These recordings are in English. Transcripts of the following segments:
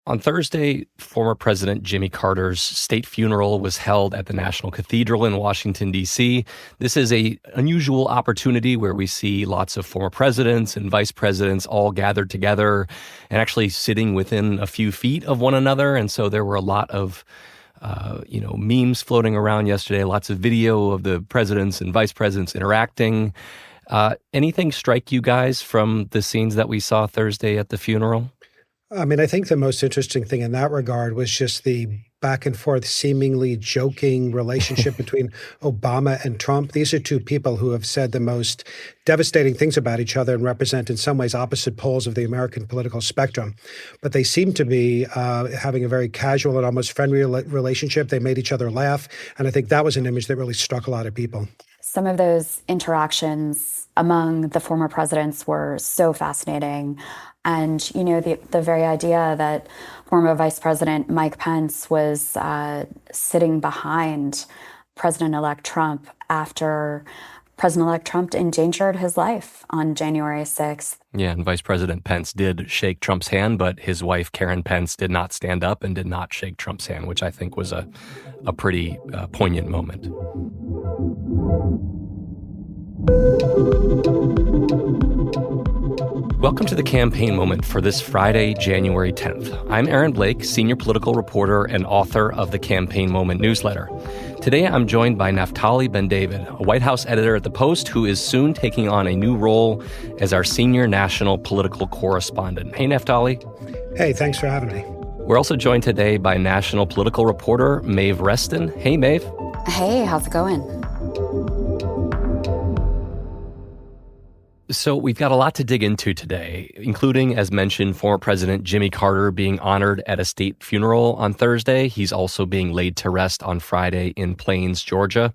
On Thursday, former President Jimmy Carter's state funeral was held at the National Cathedral in Washington, D.C. This is an unusual opportunity where we see lots of former presidents and vice presidents all gathered together and actually sitting within a few feet of one another. And so there were a lot of memes floating around yesterday, lots of video of the presidents and vice presidents interacting. Anything strike you guys from the scenes that we saw Thursday at the funeral? I mean, I think the most interesting thing in that regard was just the back and forth, seemingly joking relationship between Obama and Trump. These are two people who have said the most devastating things about each other and represent in some ways opposite poles of the American political spectrum. But they seem to be having a very casual and almost friendly relationship. They made each other laugh. And I think that was an image that really struck a lot of people. Some of those interactions among the former presidents were so fascinating. And, the very idea that former Vice President Mike Pence was sitting behind President-elect Trump after President-elect Trump endangered his life on January 6th. Yeah, and Vice President Pence did shake Trump's hand, but his wife, Karen Pence, did not stand up and did not shake Trump's hand, which I think was a pretty poignant moment. Welcome to the campaign moment for this Friday, January 10th. I'm Aaron Blake, senior political reporter and author of the Campaign Moment newsletter. Today, I'm joined by Naftali Ben-David, a White House editor at The Post who is soon taking on a new role as our senior national political correspondent. Hey, Naftali. Hey, thanks for having me. We're also joined today by national political reporter Maeve Reston. Hey, Maeve. Hey, how's it going? So we've got a lot to dig into today, including, as mentioned, former President Jimmy Carter being honored at a state funeral on Thursday. He's also being laid to rest on Friday in Plains, Georgia.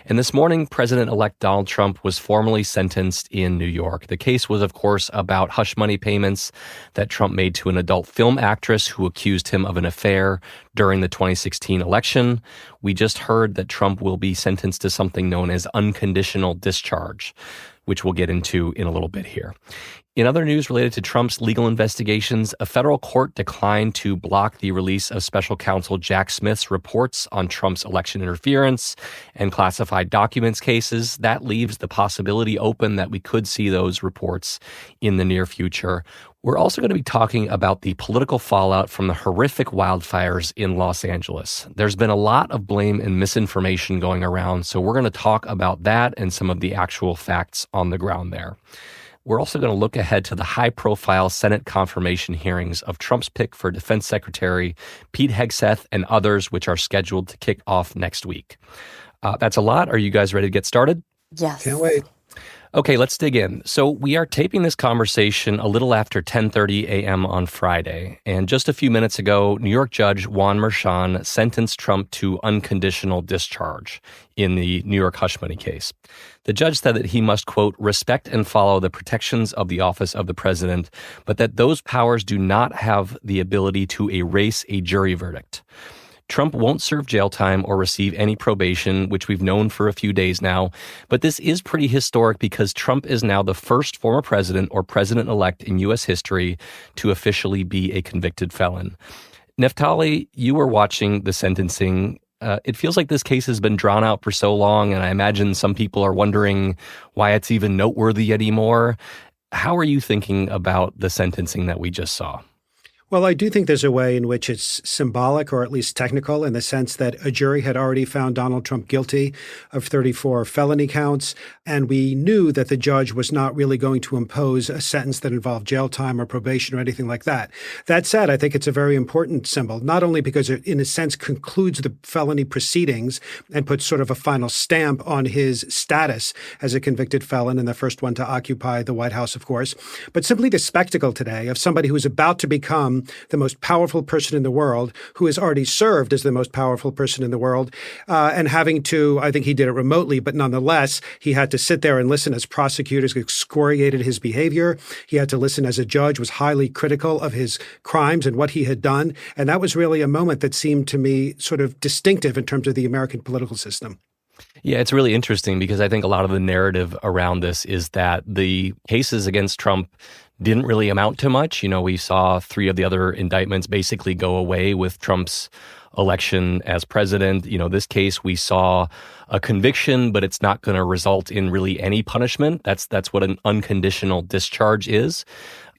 And this morning, President-elect Donald Trump was formally sentenced in New York. The case was, of course, about hush money payments that Trump made to an adult film actress who accused him of an affair during the 2016 election. We just heard that Trump will be sentenced to something known as unconditional discharge, which we'll get into in a little bit here. In other news related to Trump's legal investigations, a federal court declined to block the release of special counsel Jack Smith's reports on Trump's election interference and classified documents cases. That leaves the possibility open that we could see those reports in the near future. We're also going to be talking about the political fallout from the horrific wildfires in Los Angeles. There's been a lot of blame and misinformation going around, so we're going to talk about that and some of the actual facts on the ground there. We're also going to look ahead to the high-profile Senate confirmation hearings of Trump's pick for Defense Secretary Pete Hegseth and others, which are scheduled to kick off next week. That's a lot. Are you guys ready to get started? Yes. Can't wait. Okay, let's dig in. So we are taping this conversation a little after 10:30 a.m. on Friday. And just a few minutes ago, New York Judge Juan Merchan sentenced Trump to unconditional discharge in the New York hush money case. The judge said that he must, quote, respect and follow the protections of the office of the president, but that those powers do not have the ability to erase a jury verdict. Trump won't serve jail time or receive any probation, which we've known for a few days now. But this is pretty historic because Trump is now the first former president or president-elect in U.S. history to officially be a convicted felon. Naftali, you were watching the sentencing. It feels like this case has been drawn out for so long, and I imagine some people are wondering why it's even noteworthy anymore. How are you thinking about the sentencing that we just saw? Well, I do think there's a way in which it's symbolic or at least technical in the sense that a jury had already found Donald Trump guilty of 34 felony counts, and we knew that the judge was not really going to impose a sentence that involved jail time or probation or anything like that. That said, I think it's a very important symbol, not only because it, in a sense, concludes the felony proceedings and puts sort of a final stamp on his status as a convicted felon and the first one to occupy the White House, of course, but simply the spectacle today of somebody who is about to become the most powerful person in the world, who has already served as the most powerful person in the world, and having to, I think he did it remotely, but nonetheless, he had to sit there and listen as prosecutors excoriated his behavior. He had to listen as a judge was highly critical of his crimes and what he had done. And that was really a moment that seemed to me sort of distinctive in terms of the American political system. Yeah, it's really interesting because I think a lot of the narrative around this is that the cases against Trump didn't really amount to much. We saw 3 of the other indictments basically go away with Trump's election as president. This case, we saw a conviction, but it's not going to result in really any punishment. That's what an unconditional discharge is.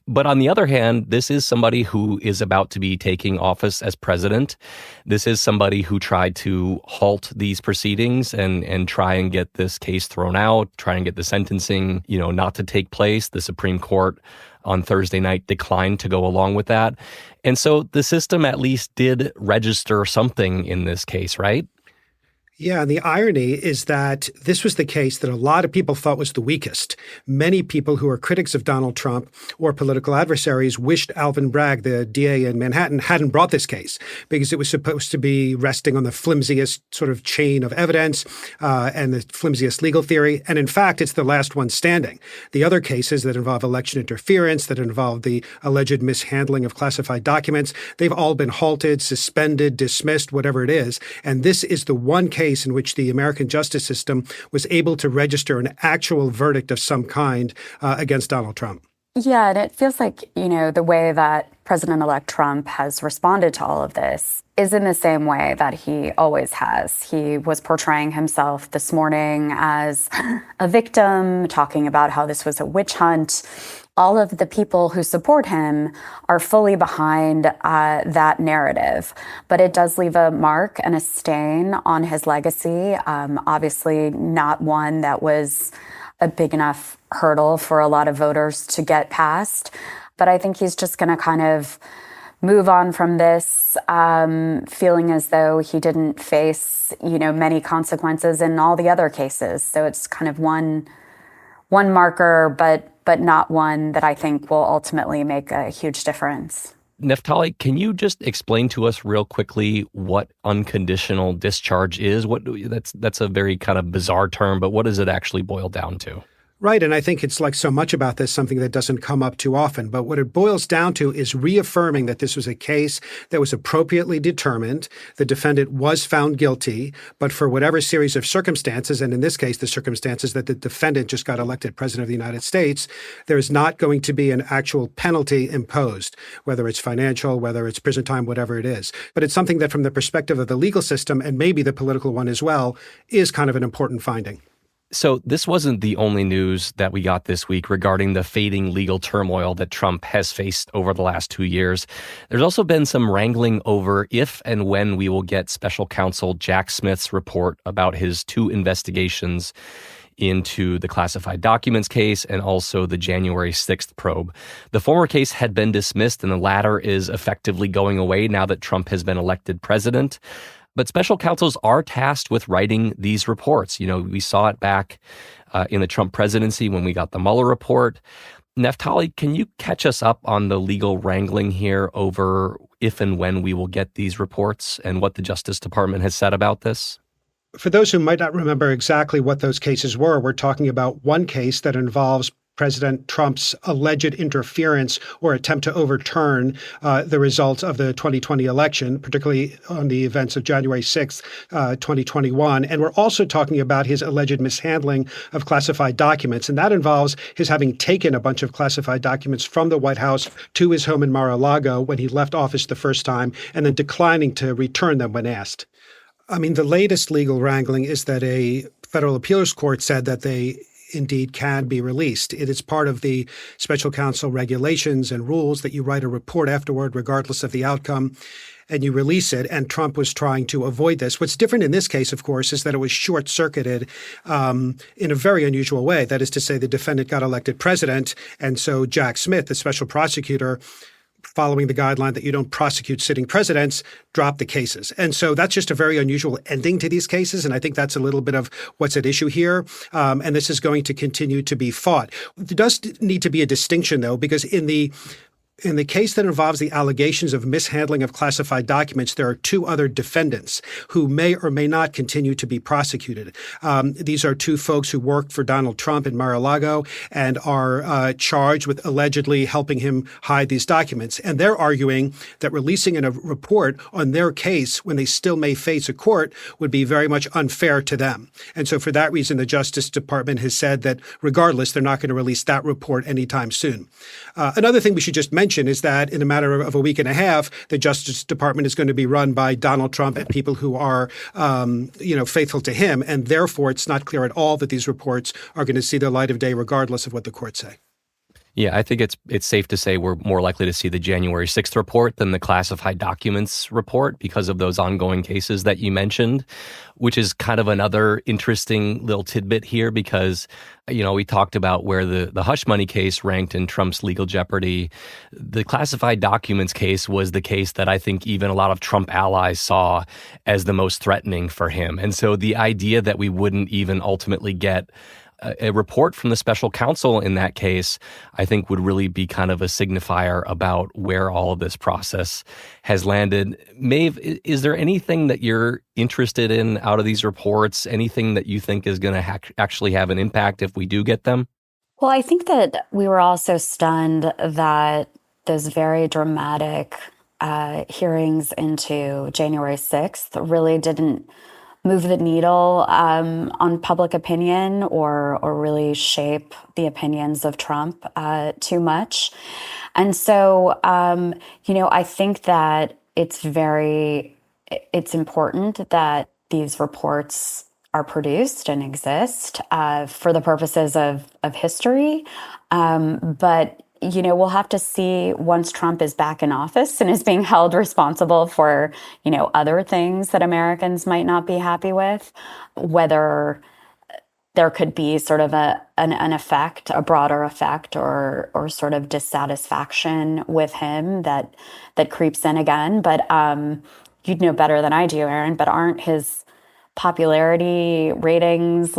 But on the other hand, this is somebody who is about to be taking office as president. This is somebody who tried to halt these proceedings and try and get this case thrown out, try and get the sentencing, not to take place. The Supreme Court on Thursday night declined to go along with that. And so the system at least did register something in this case, right? Yeah, and the irony is that this was the case that a lot of people thought was the weakest. Many people who are critics of Donald Trump or political adversaries wished Alvin Bragg, the DA in Manhattan, hadn't brought this case because it was supposed to be resting on the flimsiest sort of chain of evidence and the flimsiest legal theory. And in fact, it's the last one standing. The other cases that involve election interference, that involve the alleged mishandling of classified documents, they've all been halted, suspended, dismissed, whatever it is. And this is the one case in which the American justice system was able to register an actual verdict of some kind against Donald Trump. Yeah, and it feels like, the way that President-elect Trump has responded to all of this is in the same way that he always has. He was portraying himself this morning as a victim, talking about how this was a witch hunt. All of the people who support him are fully behind that narrative. But it does leave a mark and a stain on his legacy. Obviously, not one that was a big enough hurdle for a lot of voters to get past. But I think he's just going to kind of move on from this, feeling as though he didn't face, many consequences in all the other cases. So it's kind of one marker, but not one that I think will ultimately make a huge difference. Neftali, can you just explain to us real quickly what unconditional discharge is? That's a very kind of bizarre term, but what does it actually boil down to? Right. And I think it's like so much about this, something that doesn't come up too often. But what it boils down to is reaffirming that this was a case that was appropriately determined. The defendant was found guilty, but for whatever series of circumstances, and in this case, the circumstances that the defendant just got elected president of the United States, there is not going to be an actual penalty imposed, whether it's financial, whether it's prison time, whatever it is. But it's something that from the perspective of the legal system, and maybe the political one as well, is kind of an important finding. So this wasn't the only news that we got this week regarding the fading legal turmoil that Trump has faced over the last 2 years. There's also been some wrangling over if and when we will get special counsel Jack Smith's report about his 2 investigations into the classified documents case and also the January 6th probe. The former case had been dismissed and the latter is effectively going away now that Trump has been elected president. But special counsels are tasked with writing these reports. We saw it back in the Trump presidency when we got the Mueller report. Neftali, can you catch us up on the legal wrangling here over if and when we will get these reports and what the Justice Department has said about this? For those who might not remember exactly what those cases were, we're talking about one case that involves President Trump's alleged interference or attempt to overturn the results of the 2020 election, particularly on the events of January 6th, 2021. And we're also talking about his alleged mishandling of classified documents. And that involves his having taken a bunch of classified documents from the White House to his home in Mar-a-Lago when he left office the first time, and then declining to return them when asked. I mean, the latest legal wrangling is that a federal appeals court said that they indeed can be released. It is part of the special counsel regulations and rules that you write a report afterward, regardless of the outcome, and you release it. And Trump was trying to avoid this. What's different in this case, of course, is that it was short-circuited in a very unusual way. That is to say, the defendant got elected president, and so Jack Smith, the special prosecutor, following the guideline that you don't prosecute sitting presidents, drop the cases. And so that's just a very unusual ending to these cases. And I think that's a little bit of what's at issue here. And this is going to continue to be fought. There does need to be a distinction, though, because in the In the case that involves the allegations of mishandling of classified documents, there are two other defendants who may or may not continue to be prosecuted. These are two folks who worked for Donald Trump in Mar-a-Lago and are charged with allegedly helping him hide these documents. And they're arguing that releasing a report on their case when they still may face a court would be very much unfair to them. And so for that reason, the Justice Department has said that regardless, they're not going to release that report anytime soon. Another thing we should just mention is that in a matter of a week and a half, the Justice Department is going to be run by Donald Trump and people who are, faithful to him. And therefore, it's not clear at all that these reports are going to see the light of day, regardless of what the courts say. Yeah, I think it's safe to say we're more likely to see the January 6th report than the classified documents report because of those ongoing cases that you mentioned, which is kind of another interesting little tidbit here because, we talked about where the hush money case ranked in Trump's legal jeopardy. The classified documents case was the case that I think even a lot of Trump allies saw as the most threatening for him. And so the idea that we wouldn't even ultimately get a report from the special counsel in that case, I think would really be kind of a signifier about where all of this process has landed. Maeve, is there anything that you're interested in out of these reports? Anything that you think is going to actually have an impact if we do get them? Well, I think that we were also stunned that those very dramatic hearings into January 6th really didn't move the needle on public opinion or really shape the opinions of Trump too much. And so, I think that it's important that these reports are produced and exist for the purposes of history. But we'll have to see once Trump is back in office and is being held responsible for, other things that Americans might not be happy with, whether there could be sort of an effect, a broader effect or sort of dissatisfaction with him that creeps in again. But you'd know better than I do, Aaron, but aren't his popularity ratings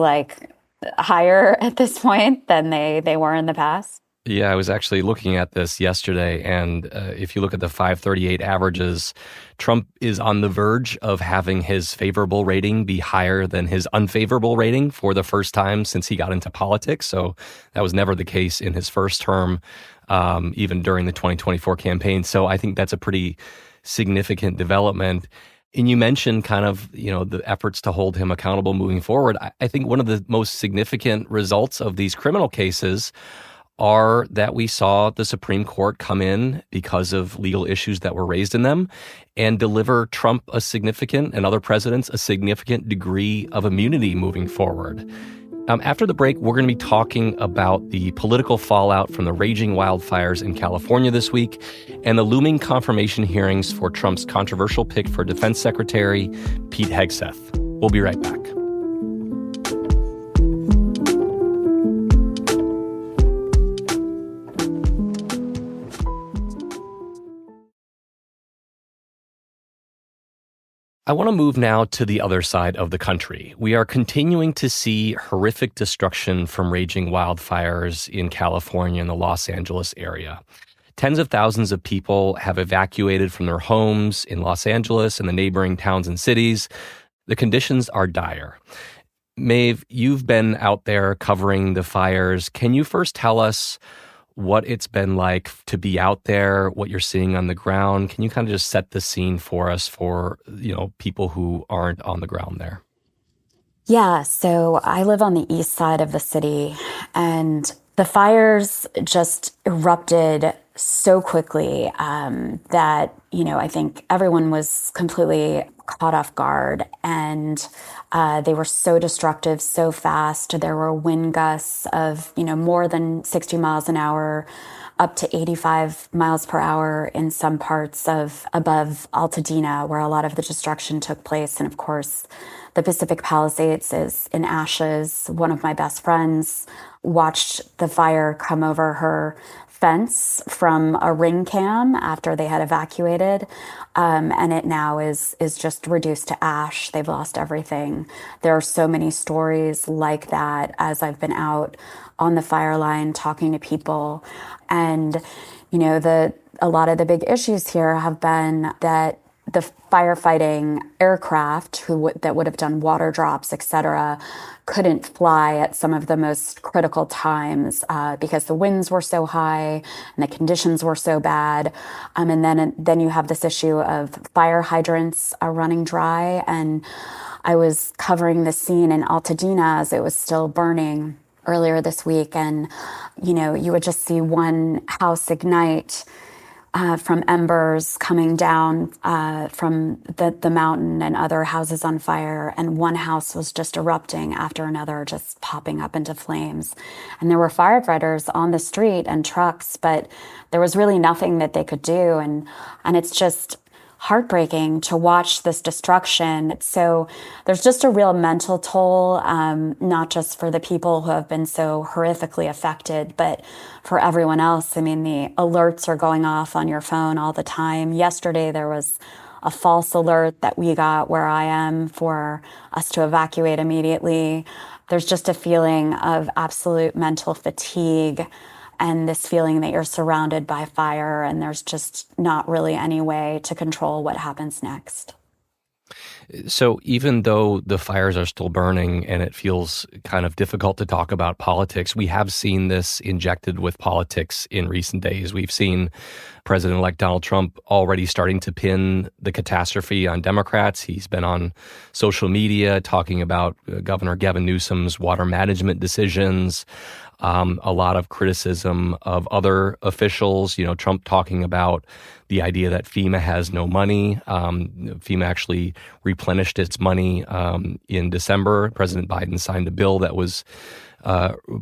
higher at this point than they were in the past? Yeah, I was actually looking at this yesterday, and if you look at the 538 averages, Trump is on the verge of having his favorable rating be higher than his unfavorable rating for the first time since he got into politics. So that was never the case in his first term, even during the 2024 campaign. So I think that's a pretty significant development. And you mentioned kind of, the efforts to hold him accountable moving forward. I think one of the most significant results of these criminal cases are that we saw the Supreme Court come in because of legal issues that were raised in them and deliver Trump and other presidents a significant degree of immunity moving forward. After the break, we're going to be talking about the political fallout from the raging wildfires in California this week and the looming confirmation hearings for Trump's controversial pick for Defense Secretary, Pete Hegseth. We'll be right back. I want to move now to the other side of the country. We are continuing to see horrific destruction from raging wildfires in California and the Los Angeles area. Tens of thousands of people have evacuated from their homes in Los Angeles and the neighboring towns and cities. The conditions are dire. Maeve, you've been out there covering the fires. Can you first tell us what it's been like to be out there, what you're seeing on the ground? Can you kind of just set the scene for us for, people who aren't on the ground there? Yeah, so I live on the east side of the city, and the fires just erupted so quickly that, I think everyone was completely caught off guard, and they were so destructive so fast. There were wind gusts of, more than 60 miles an hour, up to 85 miles per hour in some parts of above Altadena, where a lot of the destruction took place. And of course, the Pacific Palisades is in ashes. One of my best friends watched the fire come over her fence from a ring cam after they had evacuated, and it now is just reduced to ash. They've lost everything. There are so many stories like that as I've been out on the fire line talking to people, and a lot of the big issues here have been that the firefighting aircraft that would have done water drops, et cetera, couldn't fly at some of the most critical times because the winds were so high and the conditions were so bad. And then you have this issue of fire hydrants running dry. And I was covering the scene in Altadena as it was still burning earlier this week. And, you would just see one house ignite from embers coming down from the mountain and other houses on fire. And one house was just erupting after another, just popping up into flames. And there were firefighters on the street and trucks, but there was really nothing that they could do. And it's just heartbreaking to watch this destruction. So there's just a real mental toll, not just for the people who have been so horrifically affected, but for everyone else. I mean, the alerts are going off on your phone all the time. Yesterday, there was a false alert that we got where I am for us to evacuate immediately. There's just a feeling of absolute mental fatigue and this feeling that you're surrounded by fire and there's just not really any way to control what happens next. So even though the fires are still burning and it feels kind of difficult to talk about politics, we have seen this injected with politics in recent days. We've seen President-elect Donald Trump already starting to pin the catastrophe on Democrats. He's been on social media talking about Governor Gavin Newsom's water management decisions. A lot of criticism of other officials, Trump talking about the idea that FEMA has no money. FEMA actually replenished its money in December. President Biden signed a bill that was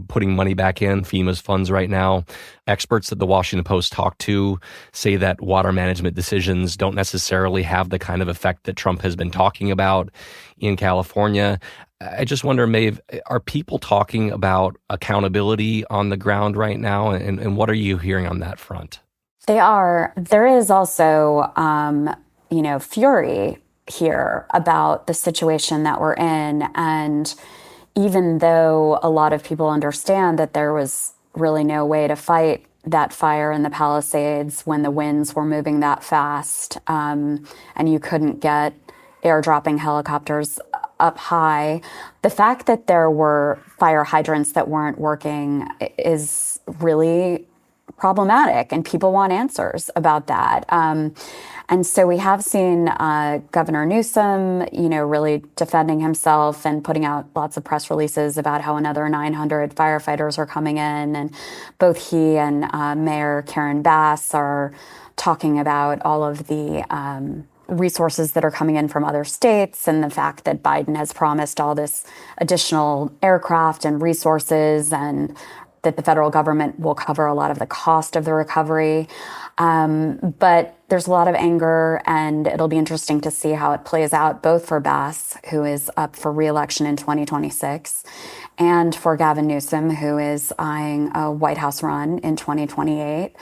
putting money back in FEMA's funds right now. Experts that the Washington Post talked to say that water management decisions don't necessarily have the kind of effect that Trump has been talking about in California. I just wonder, Maeve, are people talking about accountability on the ground right now? And what are you hearing on that front? They are. There is also, fury here about the situation that we're in. And even though a lot of people understand that there was really no way to fight that fire in the Palisades when the winds were moving that fast, and you couldn't get airdropping helicopters up high, the fact that there were fire hydrants that weren't working is really problematic, and people want answers about that. And so we have seen Governor Newsom, really defending himself and putting out lots of press releases about how another 900 firefighters are coming in. And both he and Mayor Karen Bass are talking about all of the resources that are coming in from other states and the fact that Biden has promised all this additional aircraft and resources and that the federal government will cover a lot of the cost of the recovery. But there's a lot of anger, and it'll be interesting to see how it plays out, both for Bass, who is up for re-election in 2026, and for Gavin Newsom, who is eyeing a White House run in 2028.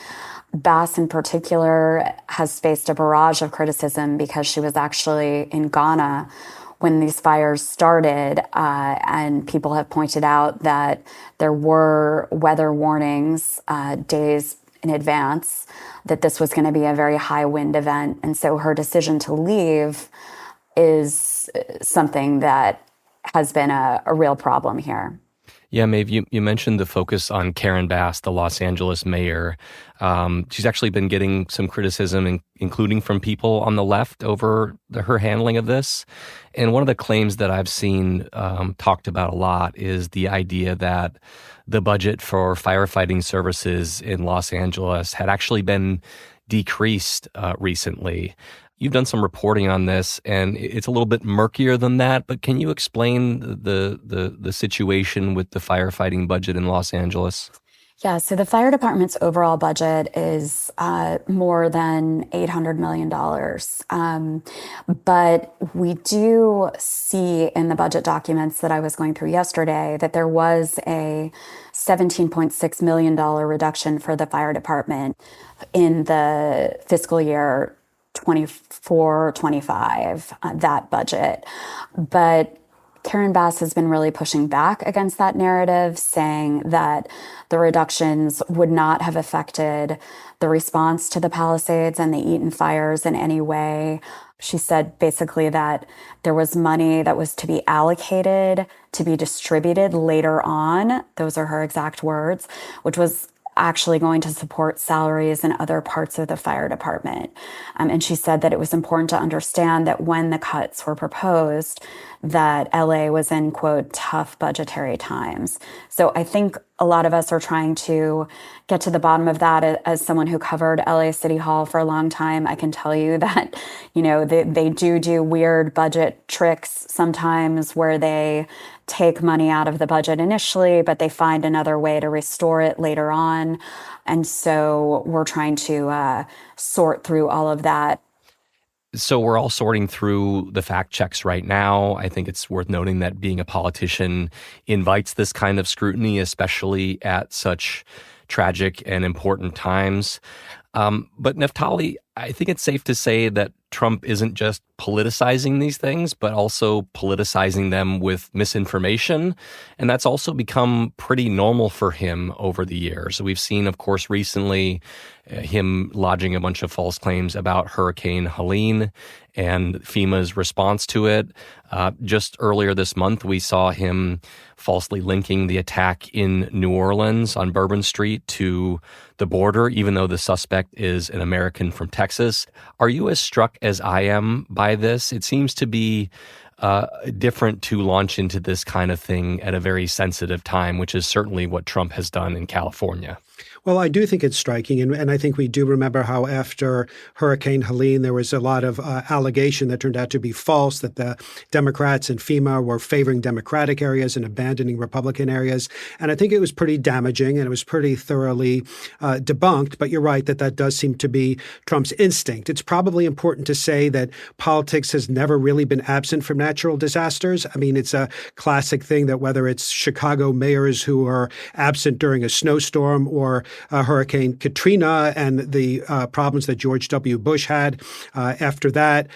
Bass, in particular, has faced a barrage of criticism because she was actually in Ghana when these fires started, and people have pointed out that there were weather warnings days in advance that this was going to be a very high wind event. And so her decision to leave is something that has been a real problem here. Yeah, Maeve, you mentioned the focus on Karen Bass, the Los Angeles mayor. She's actually been getting some criticism, including from people on the left, over her handling of this. And one of the claims that I've seen talked about a lot is the idea that the budget for firefighting services in Los Angeles had actually been decreased recently. You've done some reporting on this, and it's a little bit murkier than that, but can you explain the situation with the firefighting budget in Los Angeles? Yeah, so the fire department's overall budget is more than $800 million. But we do see in the budget documents that I was going through yesterday that there was a $17.6 million reduction for the fire department in the fiscal year 24, 25, that budget. But Karen Bass has been really pushing back against that narrative, saying that the reductions would not have affected the response to the Palisades and the Eaton fires in any way. She said basically that there was money that was to be allocated, to be distributed later on. Those are her exact words, which was actually going to support salaries in other parts of the fire department. And she said that it was important to understand that when the cuts were proposed, that LA was in, quote, tough budgetary times. So I think a lot of us are trying to get to the bottom of that. As someone who covered LA City Hall for a long time, I can tell you that, they do weird budget tricks sometimes where they take money out of the budget initially, but they find another way to restore it later on. And so we're trying to sort through all of that. So we're all sorting through the fact checks right now. I think it's worth noting that being a politician invites this kind of scrutiny, especially at such tragic and important times. But Naftali, I think it's safe to say that Trump isn't just politicizing these things, but also politicizing them with misinformation. And that's also become pretty normal for him over the years. We've seen, of course, recently him lodging a bunch of false claims about Hurricane Helene and FEMA's response to it. Just earlier this month, we saw him falsely linking the attack in New Orleans on Bourbon Street to the border, even though the suspect is an American from Texas. Are you as struck as I am by this? It seems to be different to launch into this kind of thing at a very sensitive time, which is certainly what Trump has done in California. Well, I do think it's striking, and I think we do remember how after Hurricane Helene, there was a lot of allegation that turned out to be false, that the Democrats and FEMA were favoring Democratic areas and abandoning Republican areas. And I think it was pretty damaging, and it was pretty thoroughly debunked. But you're right that does seem to be Trump's instinct. It's probably important to say that politics has never really been absent from natural disasters. I mean, it's a classic thing that whether it's Chicago mayors who are absent during a snowstorm or Hurricane Katrina and the problems that George W. Bush had after that.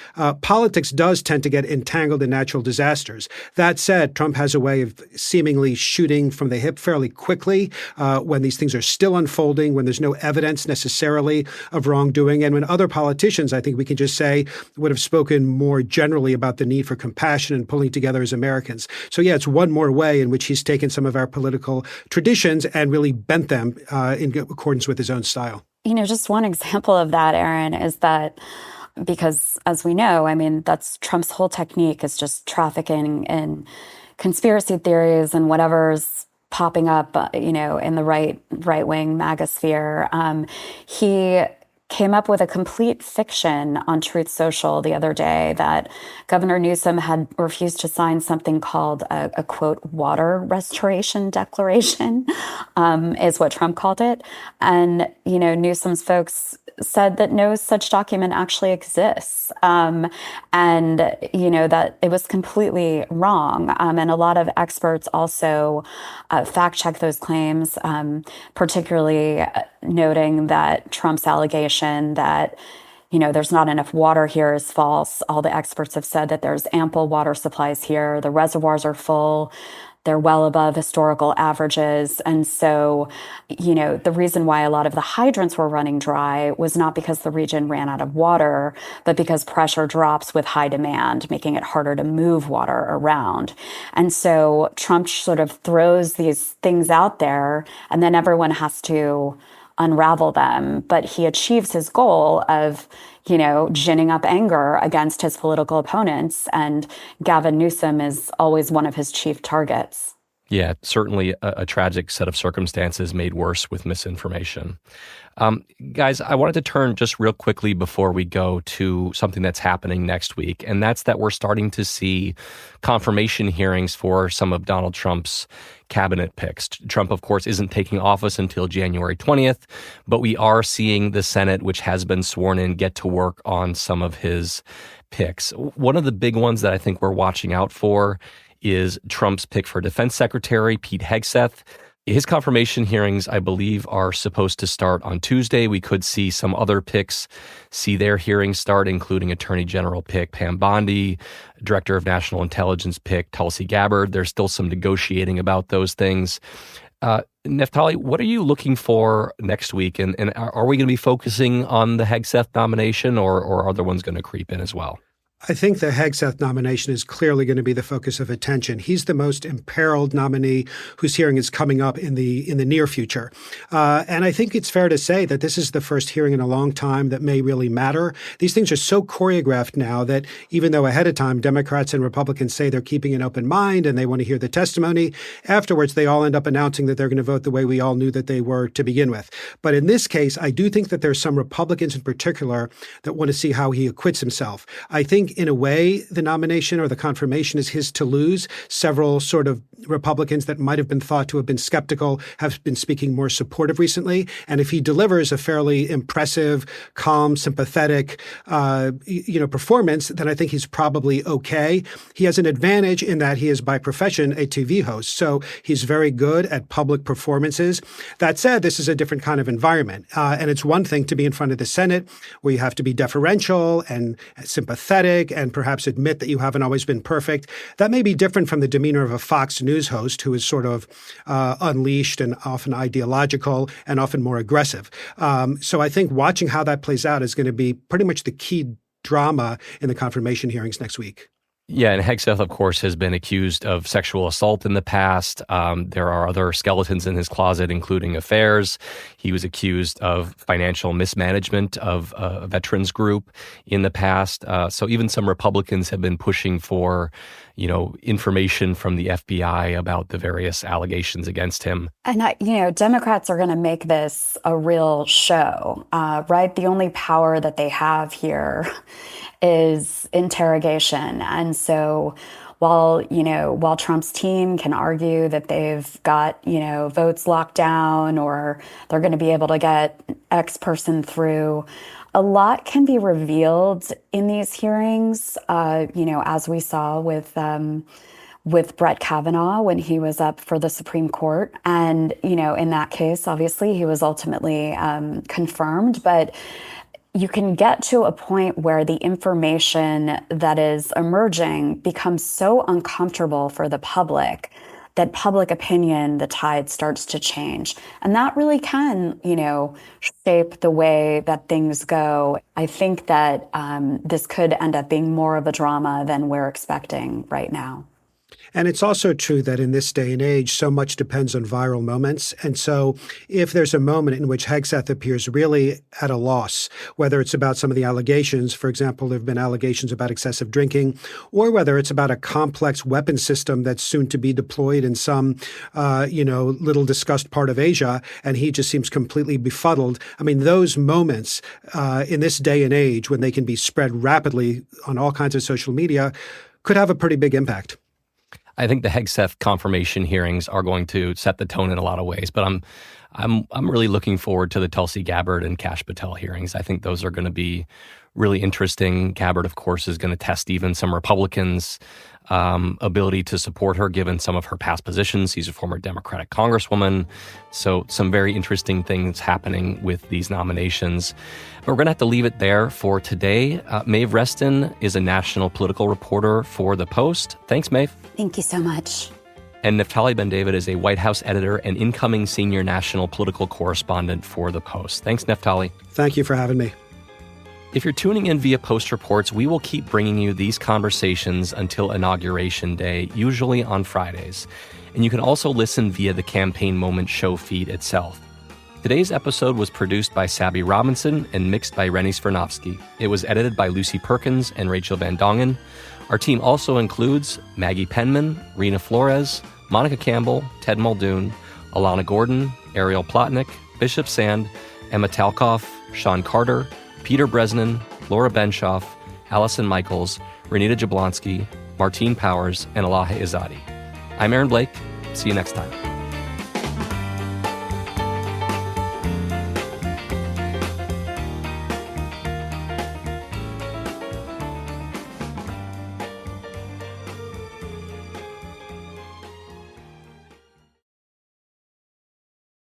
Politics does tend to get entangled in natural disasters. That said, Trump has a way of seemingly shooting from the hip fairly quickly when these things are still unfolding, when there's no evidence necessarily of wrongdoing. And when other politicians, I think we can just say, would have spoken more generally about the need for compassion and pulling together as Americans. So yeah, it's one more way in which he's taken some of our political traditions and really bent them in accordance with his own style. Just one example of that, Aaron, is that because, as we know, I mean, that's Trump's whole technique is just trafficking in conspiracy theories and whatever's popping up, in the right-wing MAGA sphere. He came up with a complete fiction on Truth Social the other day that Governor Newsom had refused to sign something called a quote, water restoration declaration, is what Trump called it. And, Newsom's folks said that no such document actually exists. And, that it was completely wrong. And a lot of experts also fact check those claims, particularly noting that Trump's allegation that there's not enough water here is false. All the experts have said that there's ample water supplies here. The reservoirs are full. They're well above historical averages. And so, the reason why a lot of the hydrants were running dry was not because the region ran out of water, but because pressure drops with high demand, making it harder to move water around. And so Trump sort of throws these things out there, and then everyone has to unravel them. But he achieves his goal of, ginning up anger against his political opponents. And Gavin Newsom is always one of his chief targets. Yeah, certainly a tragic set of circumstances made worse with misinformation. Guys, I wanted to turn just real quickly before we go to something that's happening next week, and that's that we're starting to see confirmation hearings for some of Donald Trump's cabinet picks. Trump, of course, isn't taking office until January 20th, but we are seeing the Senate, which has been sworn in, get to work on some of his picks. One of the big ones that I think we're watching out for is Trump's pick for defense secretary, Pete Hegseth. His confirmation hearings, I believe, are supposed to start on Tuesday. We could see some other picks see their hearings start, including Attorney General pick Pam Bondi, Director of National Intelligence pick Tulsi Gabbard. There's still some negotiating about those things. Naftali, what are you looking for next week? And are we going to be focusing on the Hegseth nomination, or are other ones going to creep in as well? I think the Hegseth nomination is clearly going to be the focus of attention. He's the most imperiled nominee whose hearing is coming up in the near future. And I think it's fair to say that this is the first hearing in a long time that may really matter. These things are so choreographed now that even though ahead of time Democrats and Republicans say they're keeping an open mind and they want to hear the testimony, afterwards they all end up announcing that they're going to vote the way we all knew that they were to begin with. But in this case, I do think that there's some Republicans in particular that want to see how he acquits himself. I think in a way, the nomination or the confirmation is his to lose. Several sort of Republicans that might have been thought to have been skeptical have been speaking more supportive recently. And if he delivers a fairly impressive, calm, sympathetic, performance, then I think he's probably okay. He has an advantage in that he is by profession a TV host. So he's very good at public performances. That said, this is a different kind of environment. And it's one thing to be in front of the Senate where you have to be deferential and sympathetic and perhaps admit that you haven't always been perfect. That may be different from the demeanor of a Fox News host who is sort of unleashed and often ideological and often more aggressive. So I think watching how that plays out is going to be pretty much the key drama in the confirmation hearings next week. Yeah, and Hegseth, of course, has been accused of sexual assault in the past. There are other skeletons in his closet, including affairs. He was accused of financial mismanagement of a veterans group in the past. So even some Republicans have been pushing for, information from the FBI about the various allegations against him. And, Democrats are going to make this a real show, right? The only power that they have here is interrogation. And so while Trump's team can argue that they've got, votes locked down or they're going to be able to get X person through, a lot can be revealed in these hearings, as we saw with Brett Kavanaugh when he was up for the Supreme Court. And, in that case, obviously, he was ultimately confirmed. But you can get to a point where the information that is emerging becomes so uncomfortable for the public that public opinion, the tide starts to change. And that really can, shape the way that things go. I think that this could end up being more of a drama than we're expecting right now. And it's also true that in this day and age, so much depends on viral moments. And so if there's a moment in which Hegseth appears really at a loss, whether it's about some of the allegations, for example, there have been allegations about excessive drinking, or whether it's about a complex weapon system that's soon to be deployed in some, little discussed part of Asia, and he just seems completely befuddled. I mean, those moments in this day and age when they can be spread rapidly on all kinds of social media could have a pretty big impact. I think the Hegseth confirmation hearings are going to set the tone in a lot of ways, but I'm really looking forward to the Tulsi Gabbard and Kash Patel hearings. I think those are going to be really interesting. Gabbard, of course, is going to test even some Republicans' ability to support her, given some of her past positions. She's a former Democratic congresswoman. So some very interesting things happening with these nominations. But we're going to have to leave it there for today. Maeve Reston is a national political reporter for The Post. Thanks, Maeve. Thank you so much. And Naftali Ben-David is a White House editor and incoming senior national political correspondent for The Post. Thanks, Naftali. Thank you for having me. If you're tuning in via Post Reports, we will keep bringing you these conversations until Inauguration Day, usually on Fridays. And you can also listen via the Campaign Moment show feed itself. Today's episode was produced by Sabby Robinson and mixed by Rennie Svirnovsky. It was edited by Lucy Perkins and Rachel Van Dongen. Our team also includes Maggie Penman, Rena Flores, Monica Campbell, Ted Muldoon, Alana Gordon, Ariel Plotnick, Bishop Sand, Emma Talkoff, Sean Carter, Peter Bresnan, Laura Benshoff, Allison Michaels, Renita Jablonski, Martine Powers, and Elaha Izadi. I'm Aaron Blake. See you next time.